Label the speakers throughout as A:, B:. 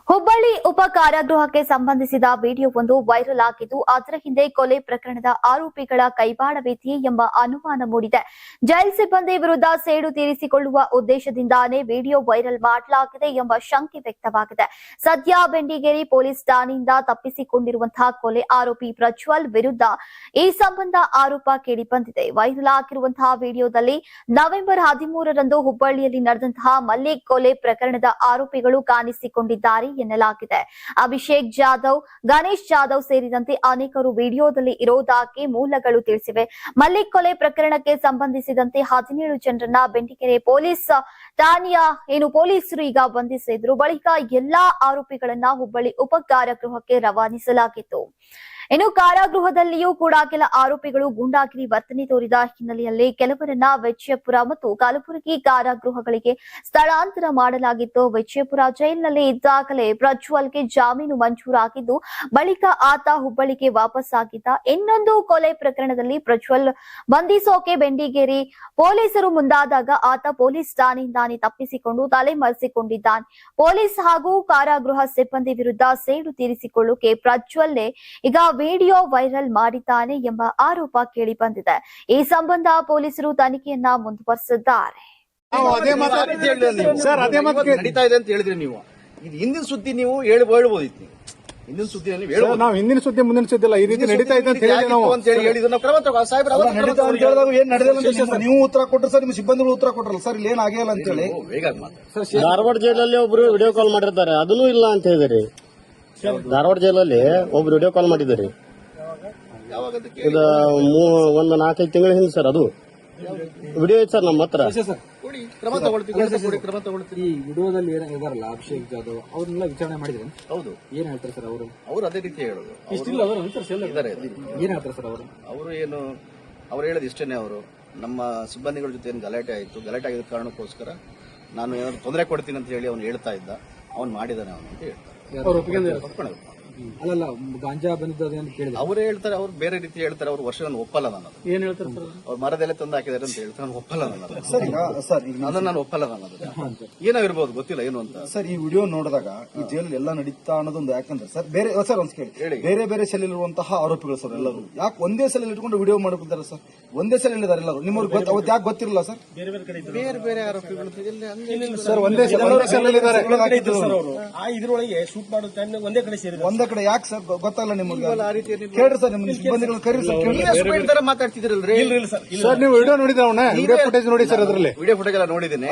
A: ಹುಬ್ಬಳ್ಳಿ ಉಪ ಕಾರಾಗೃಹಕ್ಕೆ ಸಂಬಂಧಿಸಿದ ವಿಡಿಯೋವೊಂದು ವೈರಲ್ ಆಗಿದ್ದು, ಅದರ ಹಿಂದೆ ಕೊಲೆ ಪ್ರಕರಣದ ಆರೋಪಿಗಳ ಕೈವಾಡವಿದೆಯೇ ಎಂಬ ಅನುಮಾನ ಮೂಡಿದೆ. ಜೈಲ್ ಸಿಬ್ಬಂದಿ ವಿರುದ್ಧ ಸೇಡು ತೀರಿಸಿಕೊಳ್ಳುವ ಉದ್ದೇಶದಿಂದಾನೇ ವಿಡಿಯೋ ವೈರಲ್ ಮಾಡಲಾಗಿದೆ ಎಂಬ ಶಂಕೆ ವ್ಯಕ್ತವಾಗಿದೆ. ಸದ್ಯ ಬೆಂಡಿಗೇರಿ ಪೊಲೀಸ್ ಠಾಣೆಯಿಂದ ತಪ್ಪಿಸಿಕೊಂಡಿರುವಂತಹ ಕೊಲೆ ಆರೋಪಿ ಪ್ರಜ್ವಲ್ ವಿರುದ್ಧ ಈ ಸಂಬಂಧ ಆರೋಪ ಕೇಳಿಬಂದಿದೆ. ವೈರಲ್ ಆಗಿರುವಂತಹ ವಿಡಿಯೋದಲ್ಲಿ ನವೆಂಬರ್ 13ರಂದು ಹುಬ್ಬಳ್ಳಿಯಲ್ಲಿ ನಡೆದಂತಹ ಮಲ್ಲಿಕ್ ಕೊಲೆ ಪ್ರಕರಣದ ಆರೋಪಿಗಳು ಕಾಣಿಸಿಕೊಂಡಿದ್ದಾರೆ ಎನ್ನಲಾಗಿದೆ. ಅಭಿಷೇಕ್ ಜಾಧವ್, ಗಣೇಶ್ ಜಾಧವ್ ಸೇರಿದಂತೆ ಅನೇಕರು ವಿಡಿಯೋದಲ್ಲಿ ಇರೋದಾಗಿ ಮೂಲಗಳು ತಿಳಿಸಿವೆ. ಮಲ್ಲಿಕ್ ಕೊಲೆ ಪ್ರಕರಣಕ್ಕೆ ಸಂಬಂಧಿಸಿದಂತೆ 17 ಜನರನ್ನ ಬೆಂಡಿಗೆರೆ ಪೊಲೀಸ್ ಠಾಣೆಯ ಪೊಲೀಸರು ಈಗ ಬಂಧಿಸಿದ್ರು. ಬಳಿಕ ಎಲ್ಲಾ ಆರೋಪಿಗಳನ್ನ ಹುಬ್ಬಳ್ಳಿ ಉಪ ಕಾರಾಗೃಹಕ್ಕೆ ರವಾನಿಸಲಾಗಿತ್ತು. ಇನ್ನು ಕಾರಾಗೃಹದಲ್ಲಿಯೂ ಕೂಡ ಕೆಲ ಆರೋಪಿಗಳು ಗೂಂಡಾಗಿರಿ ವರ್ತನೆ ತೋರಿದ ಹಿನ್ನೆಲೆಯಲ್ಲಿ ಕೆಲವರನ್ನ ವಿಜಯಪುರ ಮತ್ತು ಕಲಬುರಗಿ ಕಾರಾಗೃಹಗಳಿಗೆ ಸ್ಥಳಾಂತರ ಮಾಡಲಾಗಿತ್ತು. ವಿಜಯಪುರ ಜೈಲಿನಲ್ಲಿ ಇದ್ದಾಗಲೇ ಪ್ರಜ್ವಲ್ಗೆ ಜಾಮೀನು ಮಂಜೂರಾಗಿದ್ದು, ಬಳಿಕ ಆತ ಹುಬ್ಬಳ್ಳಿಗೆ ವಾಪಸ್ಸಾಗಿದ್ದ. ಇನ್ನೊಂದು ಕೊಲೆ ಪ್ರಕರಣದಲ್ಲಿ ಪ್ರಜ್ವಲ್ ಬಂಧಿಸೋಕೆ ಬೆಂಡಿಗೇರಿ ಪೊಲೀಸರು ಮುಂದಾದಾಗ ಆತ ಪೊಲೀಸ್ ಠಾಣೆಯಿಂದಾನೇ ತಪ್ಪಿಸಿಕೊಂಡು ತಲೆಮರೆಸಿಕೊಂಡಿದ್ದಾನೆ. ಪೊಲೀಸ್ ಹಾಗೂ ಕಾರಾಗೃಹ ಸಿಬ್ಬಂದಿ ವಿರುದ್ಧ ಸೇಡು ತೀರಿಸಿಕೊಳ್ಳೋಕೆ ಪ್ರಜ್ವಲ್ನೇ ಈಗ ವಿಡಿಯೋ ವೈರಲ್ ಮಾಡಿದ್ದಾನೆ ಎಂಬ ಆರೋಪ ಕೇಳಿ ಬಂದಿದೆ. ಈ ಸಂಬಂಧ ಪೊಲೀಸರು ತನಿಖೆಯನ್ನ ಮುಂದುವರೆಸಿದ್ದಾರೆ.
B: ನಡೀತಾ ಇದೆ ಅಂತ ಹೇಳಿದ್ರಿ ನೀವು. ಇದು ಹಿಂದಿನ ಸುದ್ದಿ ನೀವು ಹೇಳ್ಬೋದಿತ್ತು. ಹಿಂದಿನ ಸುದ್ದಿ
C: ನಾವು ಹಿಂದಿನ ಸುದ್ದಿ ಮುಂದಿನ ಸುದ್ದಿ ಇಲ್ಲ, ಈ ರೀತಿ ನಡೀತಾ ಇದೆ ಅಂತ ಹೇಳಿ ನಾವು
B: ನೀವು ಉತ್ತರ ಕೊಟ್ಟರು ಸರ್, ನಿಮ್ಮ ಸಿಬ್ಬಂದಿಗಳು ಉತ್ತರ ಕೊಟ್ಟರಲ್ಲ ಸರ್, ಇಲ್ಲಿ ಏನ್ ಆಗಿಲ್ಲ ಅಂತ ಹೇಳಿ.
D: ಧಾರವಾಡ ಜೈಲಲ್ಲಿ ಒಬ್ರು ವಿಡಿಯೋ ಕಾಲ್ ಮಾಡಿರ್ತಾರೆ, ಅದನ್ನೂ ಇಲ್ಲ ಅಂತ ಹೇಳಿದ್ರಿ. ಧಾರವಾಡ ಜೈಲಲ್ಲಿ ಒಬ್ರು ವಿಡಿಯೋ ಕಾಲ್ ಮಾಡಿದ್ದಾರೆ. ಇದು ಒಂದು 4-5 ತಿಂಗಳ ಹಿಂದೆ ಸರ್, ಅದು ವಿಡಿಯೋ ಐತೆ ಸರ್ ನಮ್ಮ ಹತ್ರ.
E: ಈ ವಿಡಿಯೋದಲ್ಲಿ ಇದಾರಲ್ಲ ಅಭಿಷೇಕ್ ಜಾಧವ್, ಅವ್ರನ್ನೆಲ್ಲ ವಿಚಾರಣೆ ಮಾಡಿದ್ರೆ
B: ಹೌದು,
E: ಏನ್ ಹೇಳ್ತಾರೆ ಸರ್ ಅವರು?
B: ಅವ್ರು ಅದೇ ರೀತಿ ಹೇಳೋದು.
E: ಏನ್ ಹೇಳ್ತಾರೆ ಸರ್ ಅವರು?
B: ಅವ್ರು ಹೇಳೋದು ಇಷ್ಟೇನೆ. ಅವರು ನಮ್ಮ ಸಿಬ್ಬಂದಿಗಳ ಜೊತೆ ಏನು ಗಲಾಟೆ ಆಯ್ತು, ಗಲಾಟೆ ಆಗಿದ್ದ ಕಾರಣಕ್ಕೋಸ್ಕರ ನಾನು ಏನಾದ್ರು ತೊಂದರೆ ಕೊಡ್ತೀನಿ ಅಂತ ಹೇಳಿ ಅವ್ನು ಹೇಳ್ತಾ ಇದ್ದ. ಅವ್ನು ಮಾಡಿದಾನೆ ಅವನು ಅಂತ ಹೇಳ್ತಾರೆ.
E: ಅಲ್ಲಲ್ಲ, ಗಾಂಜಾ ಬಂದಿದ್ದು ಅಂತ ಕೇಳಿದ್ರೆ
B: ಅವರೇ ಹೇಳ್ತಾರೆ. ಅವ್ರು ಬೇರೆ ರೀತಿ ಹೇಳ್ತಾರೆ. ಅವ್ರು ವರ್ಷ ನಾನು ಒಪ್ಪಲ್ಲ, ನಾನು
E: ಏನ್ ಹೇಳ್ತಾರೆ ಸರ್?
B: ಅವ್ರು ಮರದೆಲ್ಲ ತಂದು ಹಾಕಿದಾರೆ ಅಂತ ಹೇಳ್ತಾರೆ. ನಾನು ಒಪ್ಪಲ್ಲ, ನಾನು ಒಪ್ಪಲ್ಲ. ನಾನು ಏನಾಗಿರ್ಬೋದು ಗೊತ್ತಿಲ್ಲ ಏನು ಅಂತ
F: ಸರ್. ಈ ವಿಡಿಯೋ ನೋಡಿದಾಗ ಈ ಜೈಲಲ್ಲಿ ಎಲ್ಲ ನಡೀತಾ ಅನ್ನೋದೊಂದು, ಯಾಕಂದ್ರೆ ಸರ್ ಬೇರೆ ಸರ್ ಒಂದ್ ಕೇಳಿ, ಬೇರೆ ಬೇರೆ ಸೆಲ್ಲಿರುವಂತಹ ಆರೋಪಿಗಳು ಸರ್ ಎಲ್ಲರೂ ಯಾಕೆ ಒಂದೇ ಸೆಲ್ ಇಟ್ಕೊಂಡು ವಿಡಿಯೋ ಮಾಡ್ಕೊತಾರೆ ಸರ್? ಒಂದೇ ಸೆಲ್ ಇದ್ದಾರೆ ಎಲ್ಲರೂ. ನಿಮ್ಮವ್ರಿಗೆ ಅವತ್ತು ಯಾಕೆ ಗೊತ್ತಿರಲ್ಲ ಸರ್?
B: ಬೇರೆ ಬೇರೆ ಆರೋಪಿಗಳು
C: ಸರ್ ಒಂದೇ ಸೆಲ್
E: ಇದ್ರೊಳಗೆ ಶೂಟ್ ಮಾಡೋ ಟೈಮ್ ಒಂದೇ ಕಡೆ ಸೇರಿದ್ರು.
F: ಒಂದೇ ಕಡೆ ಯಾಕೆ ಸರ್ ಗೊತ್ತಾಗಲ್ಲ ನಿಮಗೆ? ಕೇಳ್ರಿ ಸರ್, ನಿಮ್ಮ ಸಿಬ್ಬಂದಿಗಳು ಕರೀರಿ ಸರ್.
B: ಮಾತಾಡ್ತಿದ್ರಲ್ರಿ
C: ಸರ್, ನೀವು ವಿಡಿಯೋ ನೋಡಿದ್ರೆ ವಿಡಿಯೋ ಫುಟೇಜ್ ನೋಡಿ ಸರ್, ಅದರಲ್ಲಿ
B: ವಿಡಿಯೋ ಫುಟೇಜ್ ಎಲ್ಲ ನೋಡಿದ್ದೀನಿ.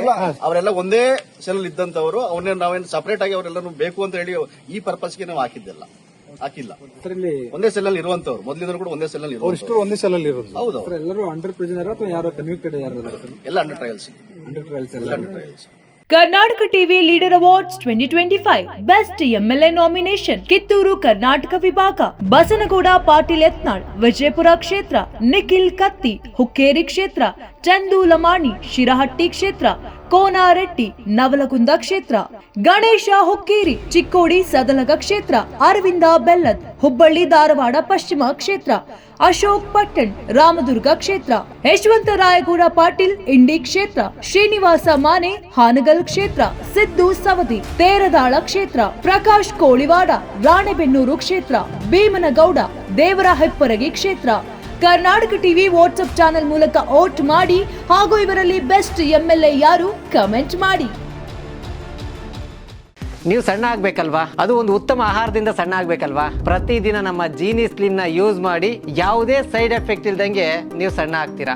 B: ಅವರೆಲ್ಲ ಒಂದೇ ಸೆಲ್ ಇದ್ದಂತವರು. ಅವನ್ನೇ ನಾವೇನು ಸಪರೇಟ್ ಆಗಿ ಅವರೆಲ್ಲರೂ ಬೇಕು ಅಂತ ಹೇಳಿ ಈ ಪರ್ಪಸ್ಗೆ ನಾವು ಹಾಕಿಲ್ಲ. ಒಂದೇ ಸೆಲ್ ಅಲ್ಲಿ ಇರುವಂತವ್ರು, ಮೊದಲಿದ್ರು ಕೂಡ ಒಂದೇ ಸೆಲ್ ಅಲ್ಲಿ
C: ಇವರು ಒಂದೇ ಸೆಲ್ ಅಲ್ಲಿ ಇರೋದು.
B: ಹೌದು,
E: ಎಲ್ಲರೂ ಅಂಡರ್ ಪ್ರಿಸನರ್ ಅಥವಾ ಯಾರೋ ಕನ್ವಿಕ್ಟೆಡ್ ಯಾರು?
B: ಎಲ್ಲ under trials.
G: Karnataka TV leader awards 2025 best MLA nomination Kittur Karnataka ವಿಭಾಗ ಬಸನಗೌಡ ಪಾಟೀಲ್ ಯತ್ನಾಳ್ ವಿಜಯಪುರ ಕ್ಷೇತ್ರ, ನಿಖಿಲ್ ಕತ್ತಿ ಹುಕ್ಕೇರಿ ಕ್ಷೇತ್ರ, ಚಂದು ಲಮಾಣಿ ಶಿರಹಟ್ಟಿ ಕ್ಷೇತ್ರ, ಕೋನಾರೆಡ್ಡಿ ನವಲಗುಂದ ಕ್ಷೇತ್ರ, ಗಣೇಶ ಹುಕ್ಕೇರಿ ಚಿಕ್ಕೋಡಿ ಸದಲಗ ಕ್ಷೇತ್ರ, ಅರವಿಂದ ಬೆಲ್ಲದ್ ಹುಬ್ಬಳ್ಳಿ ಧಾರವಾಡ ಪಶ್ಚಿಮ ಕ್ಷೇತ್ರ, ಅಶೋಕ್ ಪಟ್ಟಣ್ ರಾಮದುರ್ಗ ಕ್ಷೇತ್ರ, ಯಶವಂತ ರಾಯಗೌಡ ಪಾಟೀಲ್ ಇಂಡಿ ಕ್ಷೇತ್ರ, ಶ್ರೀನಿವಾಸ ಮಾನೆ ಹಾನಗಲ್ ಕ್ಷೇತ್ರ, ಸಿದ್ದು ಸವದಿ ತೇರದಾಳ ಕ್ಷೇತ್ರ, ಪ್ರಕಾಶ್ ಕೋಳಿವಾಡ ರಾಣೆಬೆನ್ನೂರು ಕ್ಷೇತ್ರ, ಭೀಮನಗೌಡ ದೇವರ ಹೆಪ್ಪರಗಿ ಕ್ಷೇತ್ರ. ಕರ್ನಾಟಕ ಟಿವಿ ವಾಟ್ಸ್ಆಪ್ ಚಾನೆಲ್ ಮೂಲಕ ವೋಟ್ ಮಾಡಿ ಹಾಗೂ ಇವರಲ್ಲಿ ಬೆಸ್ಟ್ ಎಂಎಲ್ಎ ಯಾರು ಕಮೆಂಟ್ ಮಾಡಿ.
H: ನೀವು ಸಣ್ಣ ಆಗ್ಬೇಕಲ್ವಾ? ಅದು ಒಂದು ಉತ್ತಮ ಆಹಾರದಿಂದ ಸಣ್ಣ ಆಗ್ಬೇಕಲ್ವಾ? ಪ್ರತಿದಿನ ನಮ್ಮ ಜೀನಿ ಸ್ಲಿಮ್ ನ ಯೂಸ್ ಮಾಡಿ ಯಾವುದೇ ಸೈಡ್ ಎಫೆಕ್ಟ್ ಇಲ್ದಂಗೆ ನೀವು ಸಣ್ಣ ಆಗ್ತೀರಾ.